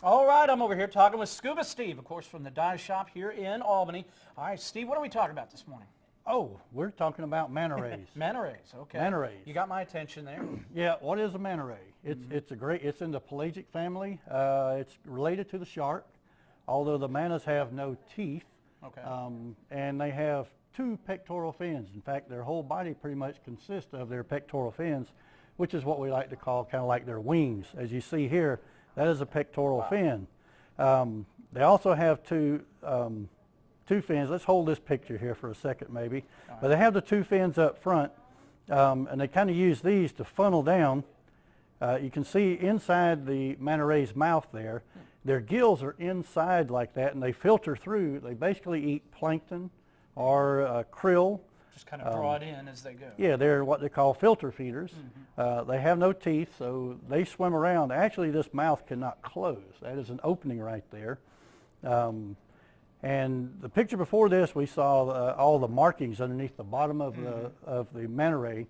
All right, I'm over here talking with Scuba Steve, of course, from the dive shop here in Albany. All right, Steve, what are we talking about this morning? Oh, we're talking about manta rays. Manta rays, okay. Manta rays. You got my attention there. Yeah, what is a manta ray? It's in the pelagic family. It's related to the shark, although the mantas have no teeth. Okay. And they have two pectoral fins. In fact, their whole body pretty much consists of their pectoral fins, which is what we like to call kind of like their wings. As you see here, that is a pectoral fin. They also have two fins. Let's hold this picture here for a second maybe. But they have the two fins up front, and they kind of use these to funnel down. You can see inside the manta ray's mouth there, their gills are inside like that, and they filter through. They basically eat plankton or krill. Just kind of draw it in as they go. Yeah, they're what they call filter feeders. They have no teeth, so they swim around. Actually, this mouth cannot close. That is an opening right there. And the picture before this, we saw all the markings underneath the bottom of the manta ray.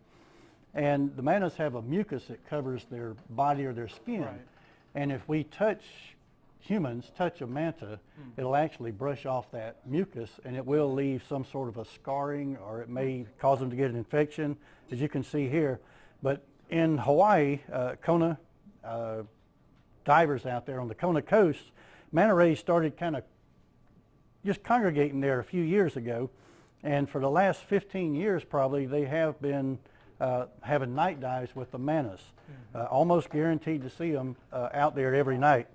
And the mantas have a mucus that covers their body or their skin. Right. And if we humans touch a manta, it'll actually brush off that mucus, and it will leave some sort of a scarring, or it may cause them to get an infection, as you can see here. But in Hawaii, Kona divers out there on the Kona coast, manta rays started kind of just congregating there a few years ago, and for the last 15 years probably, they have been having night dives with the mantas. Almost guaranteed to see them out there every night.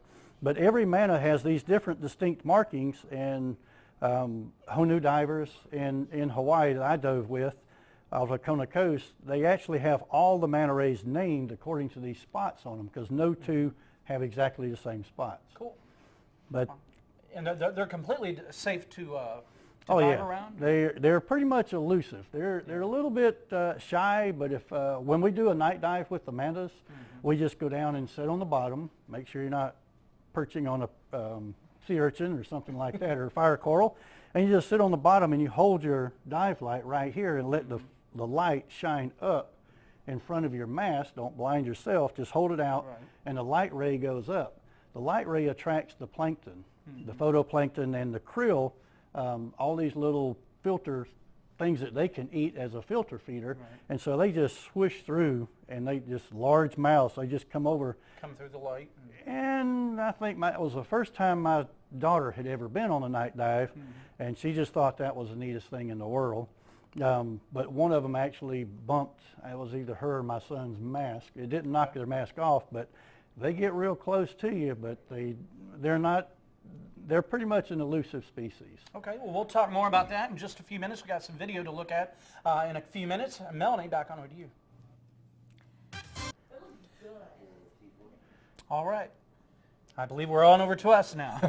But every manta has these different distinct markings, and Honu divers in Hawaii that I dove with off the Kona coast, they actually have all the manta rays named according to these spots on them, because no two have exactly the same spots. Cool. But and they're completely safe to oh dive yeah, around? they're pretty much elusive. They're a little bit shy, but if when we do a night dive with the mantas, we just go down and sit on the bottom, make sure you're not perching on a sea urchin or something like that, or fire coral, and you just sit on the bottom and you hold your dive light right here and let the light shine up in front of your mask. Don't blind yourself, just hold it out, and the light ray goes up. The light ray attracts the plankton, the phytoplankton and the krill, all these little filter things that they can eat as a filter feeder, and so they just swish through, and they just large mouths, they just come through the light. And I think it was the first time my daughter had ever been on a night dive, and she just thought that was the neatest thing in the world. But one of them actually bumped, it was either her or my son's mask. It didn't knock their mask off, but they get real close to you, but they're pretty much an elusive species. Okay, well, we'll talk more about that in just a few minutes. We've got some video to look at in a few minutes. Melanie, back on with you. All right. I believe we're on over to us now.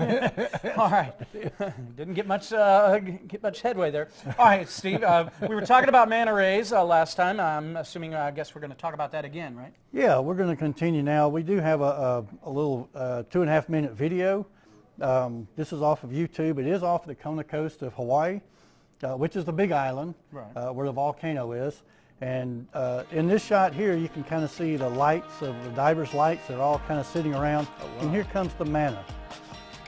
All right. Didn't get much headway there. All right, Steve. We were talking about manta rays last time. I'm assuming, I guess we're going to talk about that again, right? Yeah, we're going to continue now. We do have a little 2.5 minute video. This is off of YouTube. It is off the Kona coast of Hawaii, which is the big island where the volcano is. And in this shot here, you can kind of see the lights of the divers' lights. They're all kind of sitting around. Oh, wow. And here comes the manta.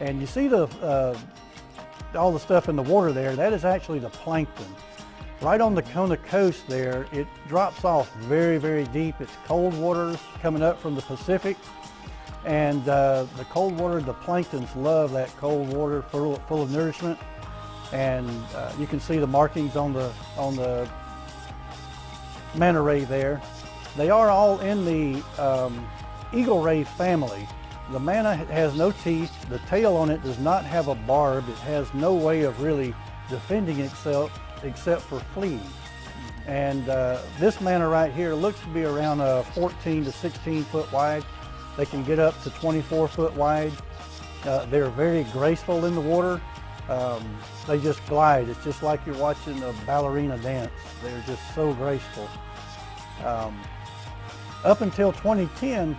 And you see all the stuff in the water there. That is actually the plankton. Right on the Kona coast there, it drops off very, very deep. It's cold waters coming up from the Pacific. And the cold water, the planktons love that cold water full of nourishment. And you can see the markings on the manta ray there. They are all in the eagle ray family. The manta has no teeth. The tail on it does not have a barb. It has no way of really defending itself except for fleeing. And this manta right here looks to be around 14 to 16 foot wide. They can get up to 24 foot wide. They're very graceful in the water. They just glide. It's just like you're watching a ballerina dance. They're just so graceful. Up until 2010,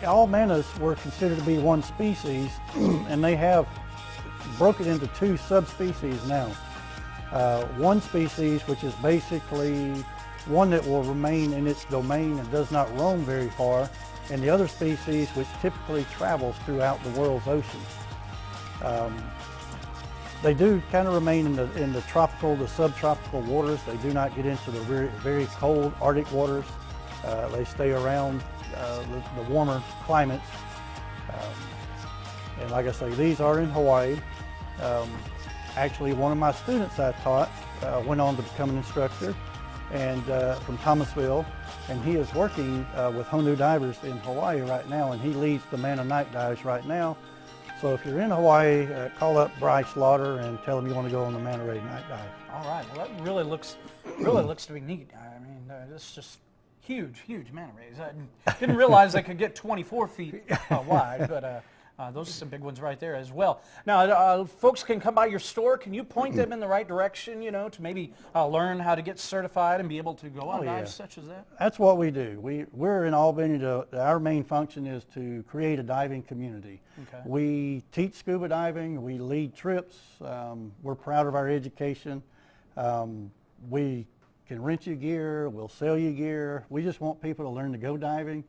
all mantas were considered to be one species, and they have broken into two subspecies now. One species, which is basically one that will remain in its domain and does not roam very far, and the other species which typically travels throughout the world's oceans. They do kind of remain in the tropical, the subtropical waters. They do not get into the very, very cold Arctic waters. They stay around the warmer climates. And like I say, these are in Hawaii. Actually, one of my students I taught went on to become an instructor and from Thomasville, and he is working with Honu Divers in Hawaii right now, and he leads the Manta night dives right now. So if you're in Hawaii, call up Bryce Lauder and tell him you want to go on the Manta Ray night dive. All right. Well, that really looks to be neat. I mean, it's just huge manta rays. I didn't realize they could get 24 feet wide, but those are some big ones right there as well. Now, folks can come by your store. Can you point them in the right direction, you know, to maybe learn how to get certified and be able to go on dives such as that? That's what we do. We're in Albany. Our main function is to create a diving community. Okay. We teach scuba diving. We lead trips. We're proud of our education. We can rent you gear. We'll sell you gear. We just want people to learn to go diving,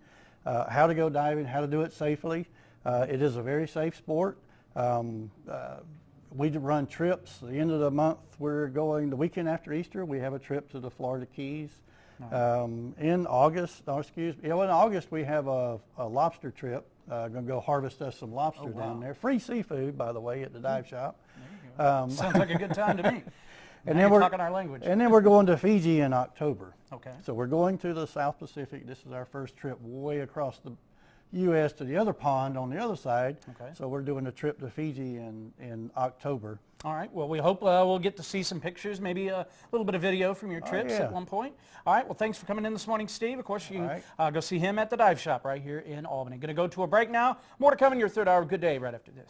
how to go diving, how to do it safely. It is a very safe sport. We run trips. The end of the month, we're going, the weekend after Easter, we have a trip to the Florida Keys. In August, in August we have a lobster trip. Going to go harvest us some lobster down there. Free seafood, by the way, at the dive shop. Sounds like a good time to me. And then we're talking our language. And then we're going to Fiji in October. Okay. So we're going to the South Pacific. This is our first trip way across the U.S. to the other pond on the other side. Okay. So we're doing a trip to Fiji in October. All right. Well, we hope we'll get to see some pictures, maybe a little bit of video from your trips at one point. All right. Well, thanks for coming in this morning, Steve. Of course, you can go see him at the dive shop right here in Albany. Going to go to a break now. More to come in your third hour. Good day right after this.